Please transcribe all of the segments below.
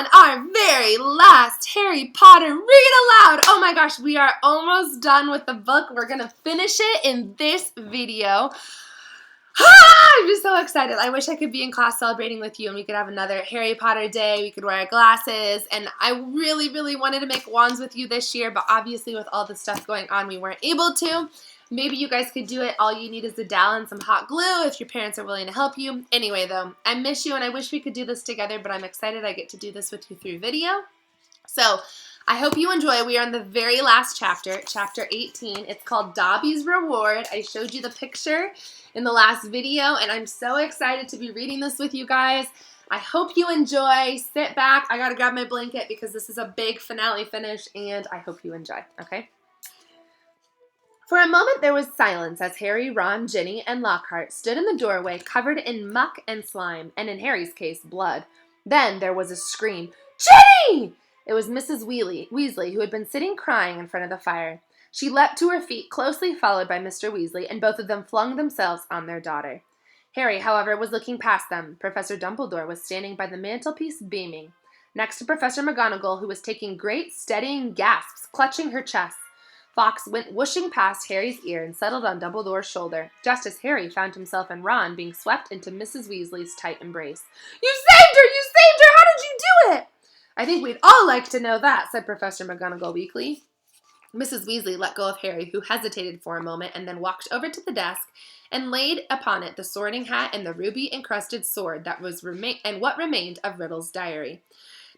on our very last Harry Potter Read Aloud. Oh my gosh, we are almost done with the book. We're going to finish it in this video. I'm just so excited. I wish I could be in class celebrating with you and we could have another Harry Potter day. We could wear our glasses. And I really, really wanted to make wands with you this year, but obviously with all the stuff going on, we weren't able to. Maybe you guys could do it. All you need is a dowel and some hot glue if your parents are willing to help you. Anyway, though, I miss you and I wish we could do this together, but I'm excited I get to do this with you through video. So I hope you enjoy. We are in the very last chapter, chapter 18. It's called Dobby's Reward. I showed you the picture in the last video, and I'm so excited to be reading this with you guys. I hope you enjoy. Sit back. I gotta grab my blanket because this is a big finale finish, and I hope you enjoy, okay? For a moment there was silence as Harry, Ron, Ginny, and Lockhart stood in the doorway covered in muck and slime, and in Harry's case, blood. Then there was a scream. Ginny! It was Mrs. Weasley, who had been sitting crying in front of the fire. She leapt to her feet, closely followed by Mr. Weasley, and both of them flung themselves on their daughter. Harry, however, was looking past them. Professor Dumbledore was standing by the mantelpiece, beaming. Next to Professor McGonagall, who was taking great, steadying gasps, clutching her chest. Fawkes went whooshing past Harry's ear and settled on Dumbledore's shoulder, just as Harry found himself and Ron being swept into Mrs. Weasley's tight embrace. You saved her! You saved her! How did you do it? I think we'd all like to know that, said Professor McGonagall weakly. Mrs. Weasley let go of Harry, who hesitated for a moment and then walked over to the desk and laid upon it the sorting hat and the ruby-encrusted sword that was what remained of Riddle's diary.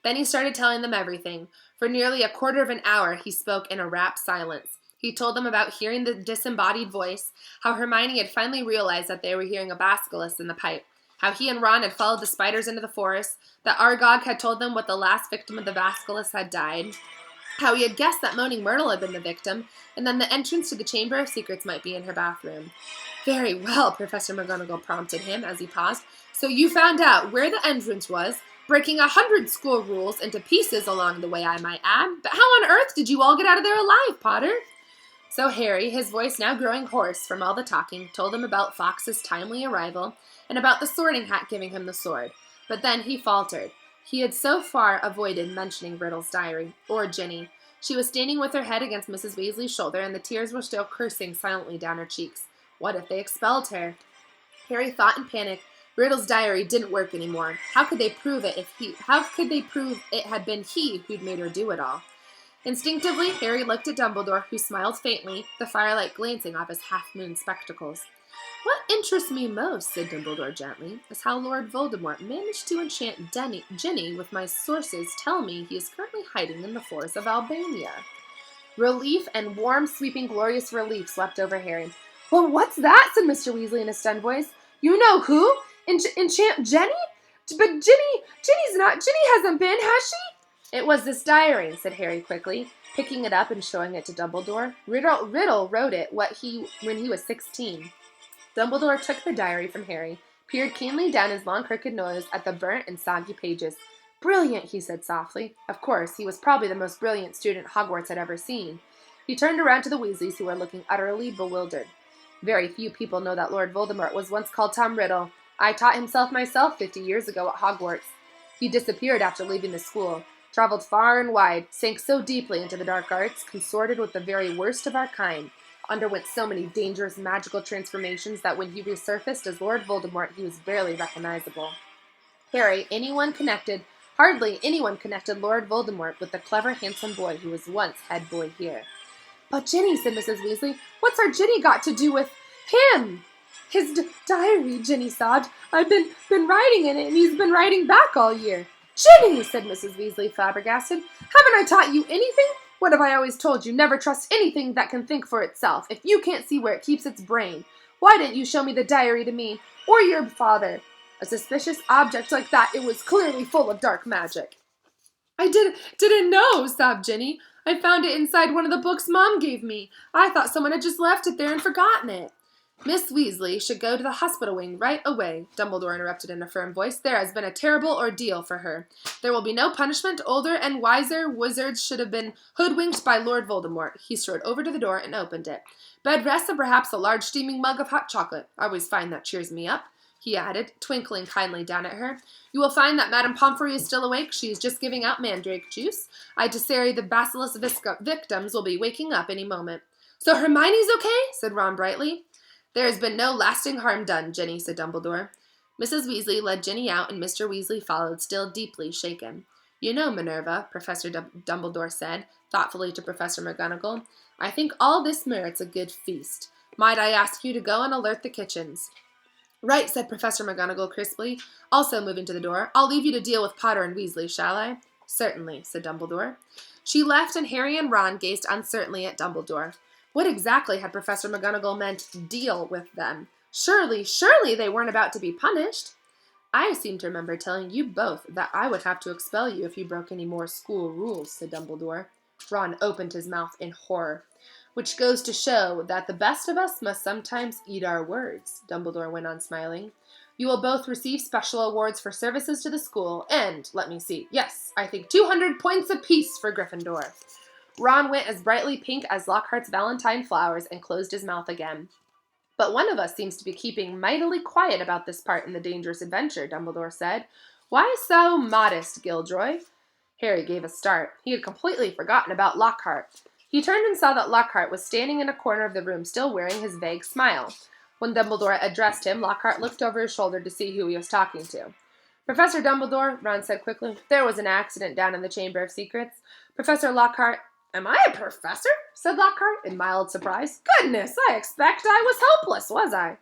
Then he started telling them everything. For nearly a quarter of an hour, he spoke in a rapt silence. He told them about hearing the disembodied voice, how Hermione had finally realized that they were hearing a basilisk in the pipe, how he and Ron had followed the spiders into the forest, that Argog had told them what the last victim of the basilisk had died, how he had guessed that Moaning Myrtle had been the victim, and then the entrance to the Chamber of Secrets might be in her bathroom. Very well, Professor McGonagall prompted him as he paused. So you found out where the entrance was, breaking 100 school rules into pieces along the way, I might add. But how on earth did you all get out of there alive, Potter? So Harry, his voice now growing hoarse from all the talking, told them about Fawkes' timely arrival and about the sorting hat giving him the sword. But then he faltered. He had so far avoided mentioning Riddle's diary, or Ginny. She was standing with her head against Mrs. Weasley's shoulder, and the tears were still coursing silently down her cheeks. What if they expelled her? Harry thought in panic. Riddle's diary didn't work anymore. How could they prove it had been he who'd made her do it all? Instinctively, Harry looked at Dumbledore, who smiled faintly, the firelight glancing off his half-moon spectacles. What interests me most, said Dumbledore gently, is how Lord Voldemort managed to enchant Ginny with my sources tell me he is currently hiding in the forests of Albania. Relief and warm, sweeping, glorious relief swept over Harry. Well, what's that? Said Mr. Weasley in a stunned voice. You know who? Enchant Jenny? But Ginny hasn't been, has she? It was this diary, said Harry quickly, picking it up and showing it to Dumbledore. Riddle wrote it when he was 16. Dumbledore took the diary from Harry, peered keenly down his long crooked nose at the burnt and soggy pages. Brilliant, he said softly. Of course, he was probably the most brilliant student Hogwarts had ever seen. He turned around to the Weasleys, who were looking utterly bewildered. Very few people know that Lord Voldemort was once called Tom Riddle. I taught himself myself 50 years ago at Hogwarts. He disappeared after leaving the school, traveled far and wide, sank so deeply into the dark arts, consorted with the very worst of our kind, underwent so many dangerous magical transformations that when he resurfaced as Lord Voldemort, he was barely recognizable. Harry, hardly anyone connected Lord Voldemort with the clever, handsome boy who was once head boy here. But Ginny, said Mrs. Weasley, what's our Ginny got to do with him? His diary, Ginny sobbed. I've been writing in it, and he's been writing back all year. Ginny, said Mrs. Weasley, flabbergasted. Haven't I taught you anything? What have I always told you? Never trust anything that can think for itself, if you can't see where it keeps its brain. Why didn't you show me the diary to me, or your father? A suspicious object like that, it was clearly full of dark magic. I didn't know, sobbed Ginny. I found it inside one of the books Mom gave me. I thought someone had just left it there and forgotten it. Miss Weasley should go to the hospital wing right away, Dumbledore interrupted in a firm voice. There has been a terrible ordeal for her. There will be no punishment. Older and wiser wizards should have been hoodwinked by Lord Voldemort. He strode over to the door and opened it. Bed rest and perhaps a large steaming mug of hot chocolate. I always find that cheers me up. he added, twinkling kindly down at her. You will find that Madame Pomfrey is still awake. She is just giving out mandrake juice. I dessary the basilisk victims will be waking up any moment. So Hermione's okay? Said Ron brightly. There has been no lasting harm done, Ginny, said Dumbledore. Mrs. Weasley led Ginny out, and Mr. Weasley followed, still deeply shaken. You know, Minerva, Professor Dumbledore said, thoughtfully to Professor McGonagall, I think all this merits a good feast. Might I ask you to go and alert the kitchens? Right, said Professor McGonagall crisply, also moving to the door. I'll leave you to deal with Potter and Weasley, shall I? Certainly, said Dumbledore. She left, and Harry and Ron gazed uncertainly at Dumbledore. What exactly had Professor McGonagall meant, deal with them? Surely they weren't about to be punished. I seem to remember telling you both that I would have to expel you if you broke any more school rules, said Dumbledore. Ron opened his mouth in horror. Which goes to show that the best of us must sometimes eat our words, Dumbledore went on smiling. You will both receive special awards for services to the school, and, let me see, yes, I think 200 points apiece for Gryffindor. Ron went as brightly pink as Lockhart's Valentine flowers and closed his mouth again. But one of us seems to be keeping mightily quiet about this part in the dangerous adventure, Dumbledore said. Why so modest, Gilderoy? Harry gave a start. He had completely forgotten about Lockhart. He turned and saw that Lockhart was standing in a corner of the room, still wearing his vague smile. When Dumbledore addressed him, Lockhart looked over his shoulder to see who he was talking to. Professor Dumbledore, Ron said quickly, there was an accident down in the Chamber of Secrets. Professor Lockhart, am I a professor? Said Lockhart in mild surprise. Goodness, I expect I was hopeless, was I?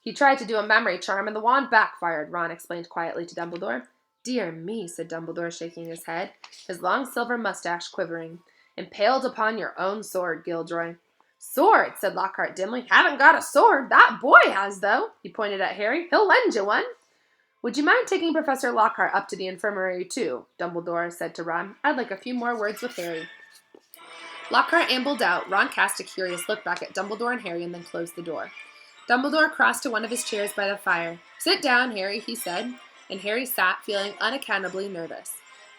He tried to do a memory charm and the wand backfired, Ron explained quietly to Dumbledore. Dear me, said Dumbledore, shaking his head, his long silver mustache quivering. Impaled upon your own sword, Gilderoy. Sword, said Lockhart dimly. Haven't got a sword. That boy has, though. He pointed at Harry. He'll lend you one. Would you mind taking Professor Lockhart up to the infirmary, too? Dumbledore said to Ron. I'd like a few more words with Harry. Lockhart ambled out. Ron cast a curious look back at Dumbledore and Harry and then closed the door. Dumbledore crossed to one of his chairs by the fire. Sit down, Harry, he said, and Harry sat, feeling unaccountably nervous.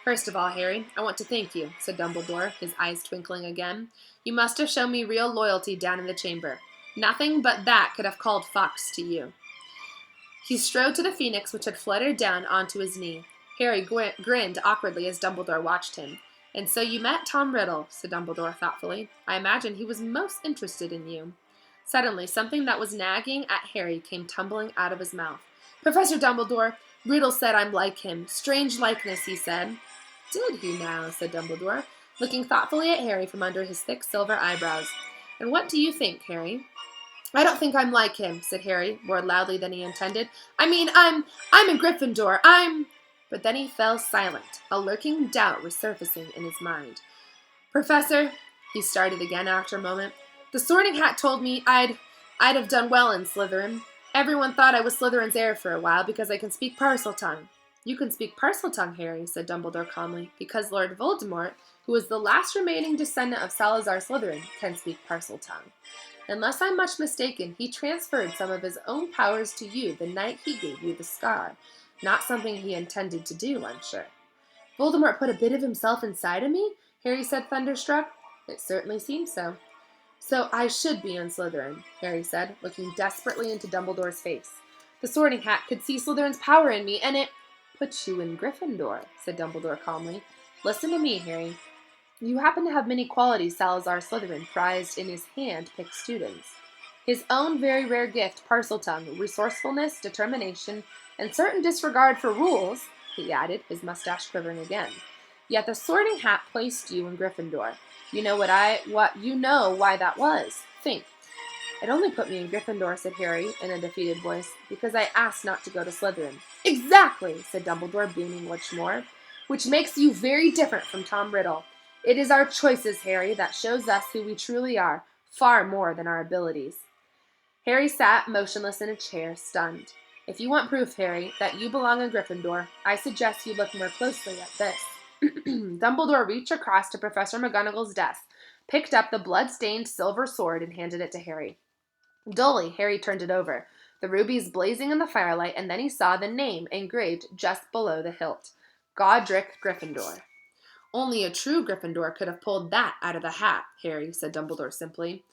First of all, Harry, I want to thank you, said Dumbledore, his eyes twinkling again. You must have shown me real loyalty down in the chamber. Nothing but that could have called Fawkes to you. He strode to the phoenix which had fluttered down onto his knee. Harry grinned awkwardly as Dumbledore watched him. And so you met Tom Riddle, said Dumbledore thoughtfully. I imagine he was most interested in you. Suddenly, something that was nagging at Harry came tumbling out of his mouth. Professor Dumbledore, Riddle said I'm like him. Strange likeness, he said. Did he now? Said Dumbledore, looking thoughtfully at Harry from under his thick silver eyebrows. And what do you think, Harry? I don't think I'm like him, said Harry, more loudly than he intended. I mean, I'm a Gryffindor. But then he fell silent, a lurking doubt resurfacing in his mind. Professor, he started again after a moment, the Sorting Hat told me I'd have done well in Slytherin. Everyone thought I was Slytherin's heir for a while because I can speak Parseltongue. You can speak Parseltongue, Harry, said Dumbledore calmly, because Lord Voldemort, who is the last remaining descendant of Salazar Slytherin, can speak Parseltongue. Unless I'm much mistaken, he transferred some of his own powers to you the night he gave you the scar. Not something he intended to do, I'm sure. Voldemort put a bit of himself inside of me? Harry said, thunderstruck. It certainly seems so. So I should be in Slytherin, Harry said, looking desperately into Dumbledore's face. The Sorting Hat could see Slytherin's power in me, and it puts you in Gryffindor, said Dumbledore calmly. Listen to me, Harry. You happen to have many qualities Salazar Slytherin prized in his hand-picked students. His own very rare gift, Parseltongue, resourcefulness, determination, and certain disregard for rules, he added, his mustache quivering again. Yet the Sorting Hat placed you in Gryffindor. You know why that was. Think. It only put me in Gryffindor, said Harry in a defeated voice, because I asked not to go to Slytherin. Exactly, said Dumbledore, beaming once more, which makes you very different from Tom Riddle. It is our choices, Harry, that shows us who we truly are, far more than our abilities. Harry sat motionless in a chair, stunned. If you want proof, Harry, that you belong in Gryffindor, I suggest you look more closely at this. Dumbledore reached across to Professor McGonagall's desk, picked up the blood-stained silver sword, and handed it to Harry. Dully, Harry turned it over, the rubies blazing in the firelight, and then he saw the name engraved just below the hilt. Godric Gryffindor. "Only a true Gryffindor could have pulled that out of the hat, Harry," said Dumbledore simply.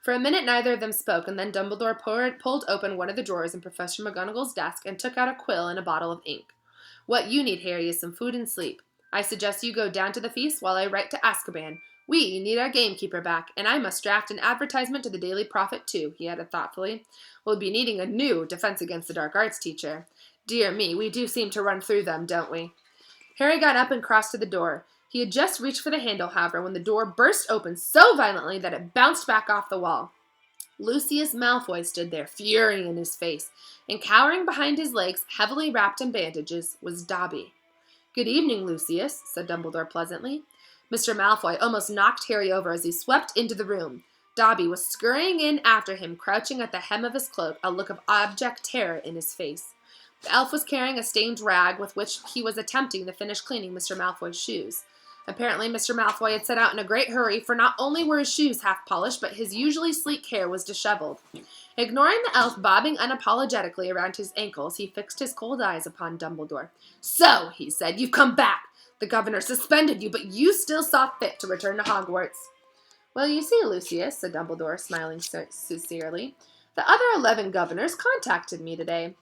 For a minute neither of them spoke, and then Dumbledore pulled open one of the drawers in Professor McGonagall's desk and took out a quill and a bottle of ink. "What you need, Harry, is some food and sleep. I suggest you go down to the feast while I write to Azkaban. We need our gamekeeper back, and I must draft an advertisement to the Daily Prophet, too," he added thoughtfully. "We'll be needing a new Defense Against the Dark Arts teacher. Dear me, we do seem to run through them, don't we?" Harry got up and crossed to the door. He had just reached for the handle, however, when the door burst open so violently that it bounced back off the wall. Lucius Malfoy stood there, fury in his face, and cowering behind his legs, heavily wrapped in bandages, was Dobby. "Good evening, Lucius," said Dumbledore pleasantly. Mr. Malfoy almost knocked Harry over as he swept into the room. Dobby was scurrying in after him, crouching at the hem of his cloak, a look of abject terror in his face. The elf was carrying a stained rag with which he was attempting to finish cleaning Mr. Malfoy's shoes. Apparently, Mr. Malfoy had set out in a great hurry, for not only were his shoes half polished, but his usually sleek hair was disheveled. Ignoring the elf bobbing unapologetically around his ankles, he fixed his cold eyes upon Dumbledore. "So," he said, "you've come back. The governor suspended you, but you still saw fit to return to Hogwarts." "Well, you see, Lucius," said Dumbledore, smiling sincerely, "the other 11 governors contacted me today.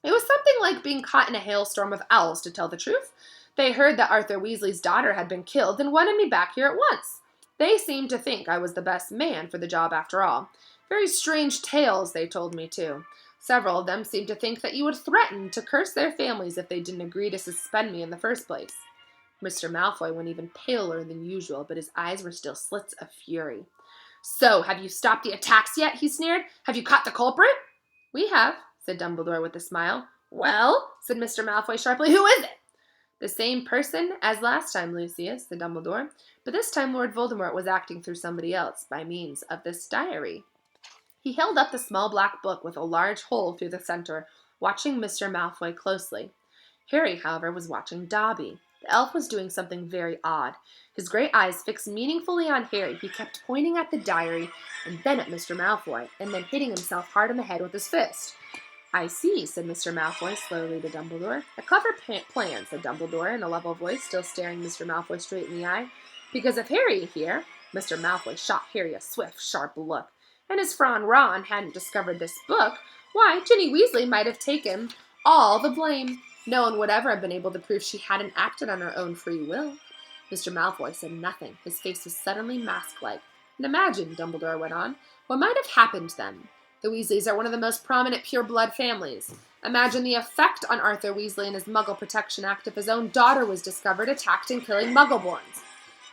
It was something like being caught in a hailstorm of owls, to tell the truth. They heard that Arthur Weasley's daughter had been killed and wanted me back here at once. They seemed to think I was the best man for the job after all. Very strange tales they told me, too. Several of them seemed to think that you would threaten to curse their families if they didn't agree to suspend me in the first place." Mr. Malfoy went even paler than usual, but his eyes were still slits of fury. "So, have you stopped the attacks yet?" he sneered. "Have you caught the culprit?" "We have," said Dumbledore with a smile. "Well," said Mr. Malfoy sharply, "who is it?" "The same person as last time, Lucius," said Dumbledore, "but this time Lord Voldemort was acting through somebody else by means of this diary." He held up the small black book with a large hole through the center, watching Mr. Malfoy closely. Harry, however, was watching Dobby. The elf was doing something very odd. His great eyes fixed meaningfully on Harry, he kept pointing at the diary and then at Mr. Malfoy, and then hitting himself hard on the head with his fist. "I see," said Mr. Malfoy slowly to Dumbledore. "A clever plan," said Dumbledore in a level voice, still staring Mr. Malfoy straight in the eye. "Because if Harry here—" Mr. Malfoy shot Harry a swift, sharp look. "And as Ron hadn't discovered this book, why, Ginny Weasley might have taken all the blame. No one would ever have been able to prove she hadn't acted on her own free will." Mr. Malfoy said nothing. His face was suddenly mask-like. "And imagine," Dumbledore went on, "what might have happened then. The Weasleys are one of the most prominent pure-blood families. Imagine the effect on Arthur Weasley and his Muggle Protection Act if his own daughter was discovered attacked and killing Muggleborns.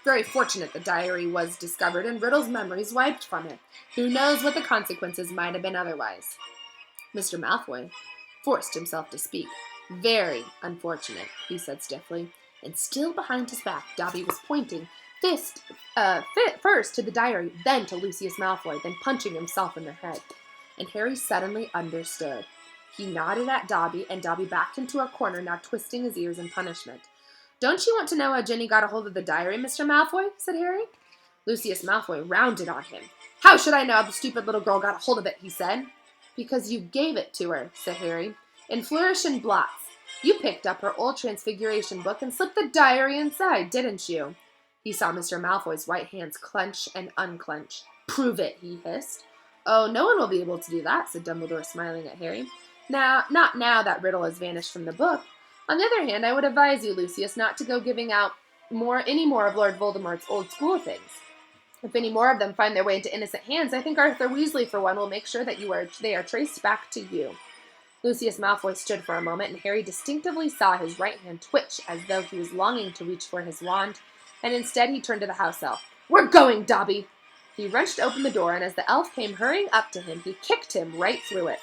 Very fortunate the diary was discovered and Riddle's memories wiped from it. Who knows what the consequences might have been otherwise." Mr. Malfoy forced himself to speak. "Very unfortunate," he said stiffly, and still behind his back, Dobby was pointing first to the diary, then to Lucius Malfoy, then punching himself in the head. And Harry suddenly understood. He nodded at Dobby, and Dobby backed into a corner, now twisting his ears in punishment. "Don't you want to know how Ginny got a hold of the diary, Mr. Malfoy?" said Harry. Lucius Malfoy rounded on him. "How should I know how the stupid little girl got a hold of it?" he said. "Because you gave it to her," said Harry, "in flourish and blots. You picked up her old Transfiguration book and slipped the diary inside, didn't you?" He saw Mr. Malfoy's white hands clench and unclench. "Prove it," he hissed. "Oh, no one will be able to do that," said Dumbledore, smiling at Harry. "Not now that Riddle has vanished from the book. On the other hand, I would advise you, Lucius, not to go giving out any more of Lord Voldemort's old school things. If any more of them find their way into innocent hands, I think Arthur Weasley, for one, will make sure that they are traced back to you." Lucius Malfoy stood for a moment, and Harry distinctively saw his right hand twitch as though he was longing to reach for his wand, and instead he turned to the house elf. "We're going, Dobby!" He wrenched open the door, and as the elf came hurrying up to him, he kicked him right through it.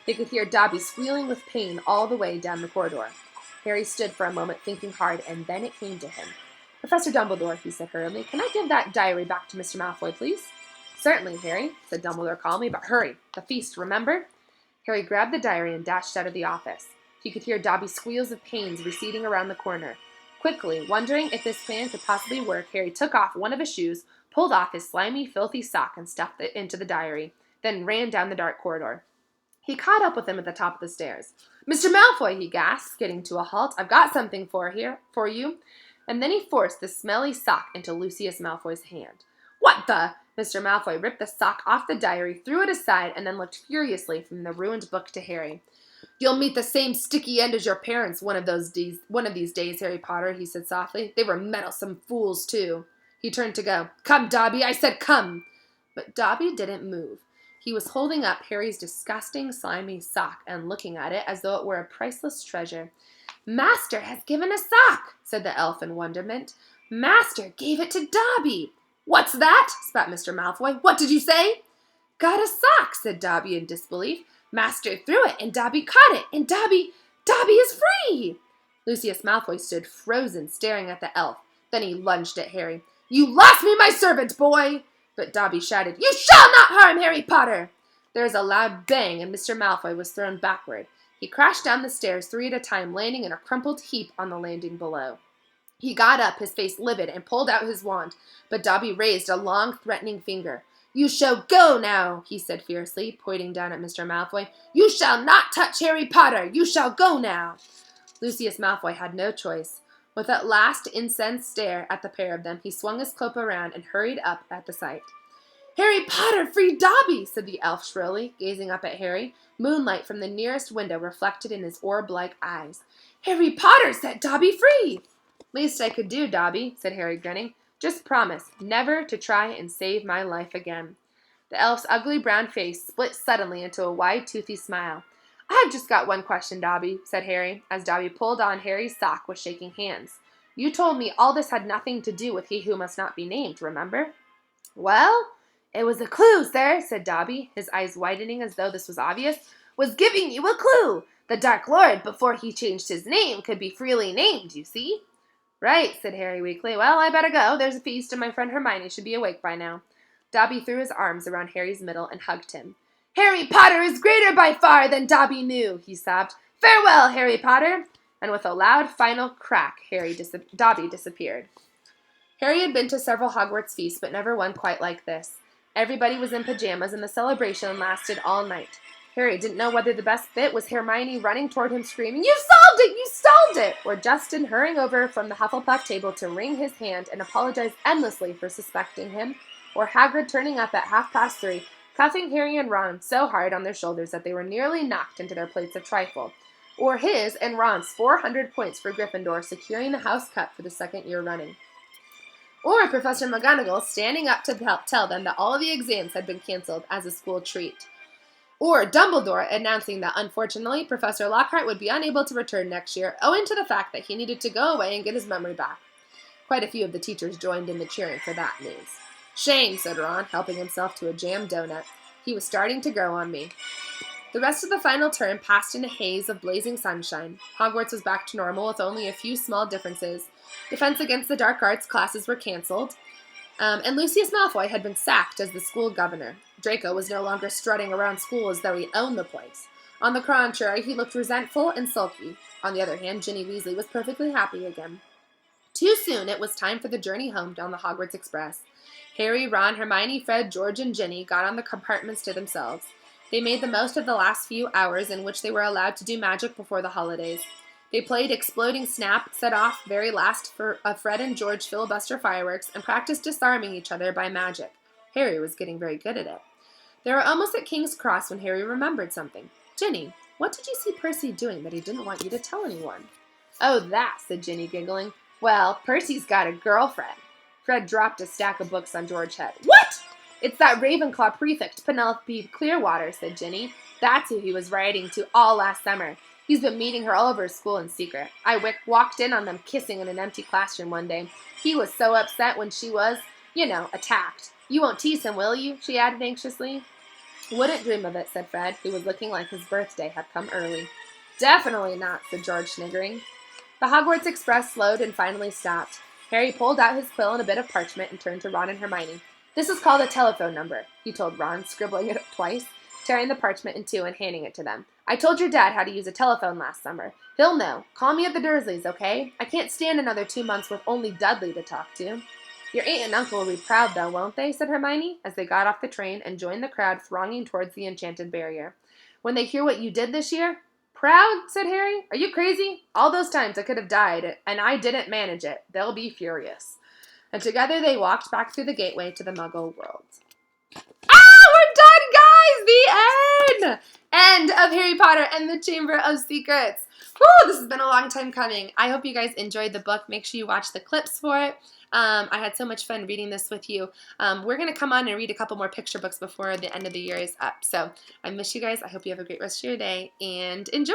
They could hear Dobby squealing with pain all the way down the corridor. Harry stood for a moment thinking hard, and then it came to him. "Professor Dumbledore," he said hurriedly, "can I give that diary back to Mr. Malfoy, please?" "Certainly, Harry," said Dumbledore calmly, "but hurry. The feast, remember?" Harry grabbed the diary and dashed out of the office. He could hear Dobby's squeals of pains receding around the corner. Quickly, wondering if this plan could possibly work, Harry took off one of his shoes, pulled off his slimy, filthy sock, and stuffed it into the diary, then ran down the dark corridor. He caught up with him at the top of the stairs. "Mr. Malfoy," he gasped, getting to a halt, "I've got something for you." and then he forced the smelly sock into Lucius Malfoy's hand. "What the?" Mr. Malfoy ripped the sock off the diary, threw it aside, and then looked furiously from the ruined book to Harry. "You'll meet the same sticky end as your parents one of these days, Harry Potter," he said softly. "They were meddlesome fools, too." He turned to go. "Come, Dobby, I said come!" But Dobby didn't move. He was holding up Harry's disgusting, slimy sock and looking at it as though it were a priceless treasure. "Master has given a sock," said the elf in wonderment. "Master gave it to Dobby." "What's that?" spat Mr. Malfoy. "What did you say?" "Got a sock," said Dobby in disbelief. "Master threw it, and Dobby caught it, and Dobby is free!" Lucius Malfoy stood frozen, staring at the elf. Then he lunged at Harry. "You lost me my servant, boy!" But Dobby shouted, "You shall not harm Harry Potter!" There was a loud bang, and Mr. Malfoy was thrown backward. He crashed down the stairs 3 at a time, landing in a crumpled heap on the landing below. He got up, his face livid, and pulled out his wand, but Dobby raised a long, threatening finger. "You shall go now," he said fiercely, pointing down at Mr. Malfoy. "You shall not touch Harry Potter! You shall go now!" Lucius Malfoy had no choice. With that last incensed stare at the pair of them, he swung his cloak around and hurried up at the sight. "Harry Potter freed Dobby!" said the elf shrilly, gazing up at Harry, moonlight from the nearest window reflected in his orb-like eyes. "Harry Potter set Dobby free!" "Least I could do, Dobby," said Harry, grinning. "Just promise never to try and save my life again." The elf's ugly brown face split suddenly into a wide, toothy smile. "I've just got one question, Dobby," said Harry, as Dobby pulled on Harry's sock with shaking hands. "You told me all this had nothing to do with He Who Must Not Be Named, remember?" "Well, it was a clue, sir," said Dobby, his eyes widening as though this was obvious. "Was giving you a clue. The Dark Lord, before he changed his name, could be freely named, you see." "Right," said Harry weakly. "Well, I better go. There's a feast, and my friend Hermione should be awake by now." Dobby threw his arms around Harry's middle and hugged him. "Harry Potter is greater by far than Dobby knew," he sobbed. "Farewell, Harry Potter!" And with a loud final crack, Dobby disappeared. Harry had been to several Hogwarts feasts, but never one quite like this. Everybody was in pajamas, and the celebration lasted all night. Harry didn't know whether the best bit was Hermione running toward him screaming, "You solved it! You solved it!" or Justin hurrying over from the Hufflepuff table to wring his hand and apologize endlessly for suspecting him, or Hagrid turning up at 3:30, cuffing Harry and Ron so hard on their shoulders that they were nearly knocked into their plates of trifle, or his and Ron's 400 points for Gryffindor securing the House Cup for the 2nd year running. Or Professor McGonagall standing up to tell them that all of the exams had been canceled as a school treat. Or Dumbledore announcing that, unfortunately, Professor Lockhart would be unable to return next year, owing to the fact that he needed to go away and get his memory back. Quite a few of the teachers joined in the cheering for that news. "Shame," said Ron, helping himself to a jam donut. He was starting to grow on me. The rest of the final term passed in a haze of blazing sunshine. Hogwarts was back to normal with only a few small differences. Defense Against the Dark Arts classes were canceled, and Lucius Malfoy had been sacked as the school governor. Draco was no longer strutting around school as though he owned the place. On the contrary, he looked resentful and sulky. On the other hand, Ginny Weasley was perfectly happy again. Too soon it was time for the journey home down the Hogwarts Express. Harry, Ron, Hermione, Fred, George, and Ginny got on the compartments to themselves. They made the most of the last few hours in which they were allowed to do magic before the holidays. They played Exploding Snap, set off very last for Fred and George filibuster fireworks, and practiced disarming each other by magic. Harry was getting very good at it. They were almost at King's Cross when Harry remembered something. "Ginny, what did you see Percy doing that he didn't want you to tell anyone?" "Oh, that," said Ginny, giggling. "Well, Percy's got a girlfriend." Fred dropped a stack of books on George's head. "What?" "It's that Ravenclaw prefect, Penelope Clearwater," said Ginny. "That's who he was writing to all last summer. He's been meeting her all over school in secret. I walked in on them kissing in an empty classroom one day. He was so upset when she was, attacked. You won't tease him, will you?" she added anxiously. "Wouldn't dream of it," said Fred, who was looking like his birthday had come early. "Definitely not," said George, sniggering. The Hogwarts Express slowed and finally stopped. Harry pulled out his quill and a bit of parchment and turned to Ron and Hermione. "This is called a telephone number," he told Ron, scribbling it twice, tearing the parchment in two and handing it to them. "I told your dad how to use a telephone last summer. He'll know. Call me at the Dursleys, okay? I can't stand another 2 months with only Dudley to talk to." "Your aunt and uncle will be proud, though, won't they?" said Hermione, as they got off the train and joined the crowd thronging towards the enchanted barrier. "When they hear what you did this year?" Proud, said Harry. Are you crazy? All those times I could have died, and I didn't manage it. They'll be furious. And together they walked back through the gateway to the Muggle world. Ah, we're done, guys! The end! End of Harry Potter and the Chamber of Secrets. Whew, this has been a long time coming. I hope you guys enjoyed the book. Make sure you watch the clips for it. I had so much fun reading this with you. We're going to come on and read a couple more picture books before the end of the year is up. So I miss you guys. I hope you have a great rest of your day and enjoy.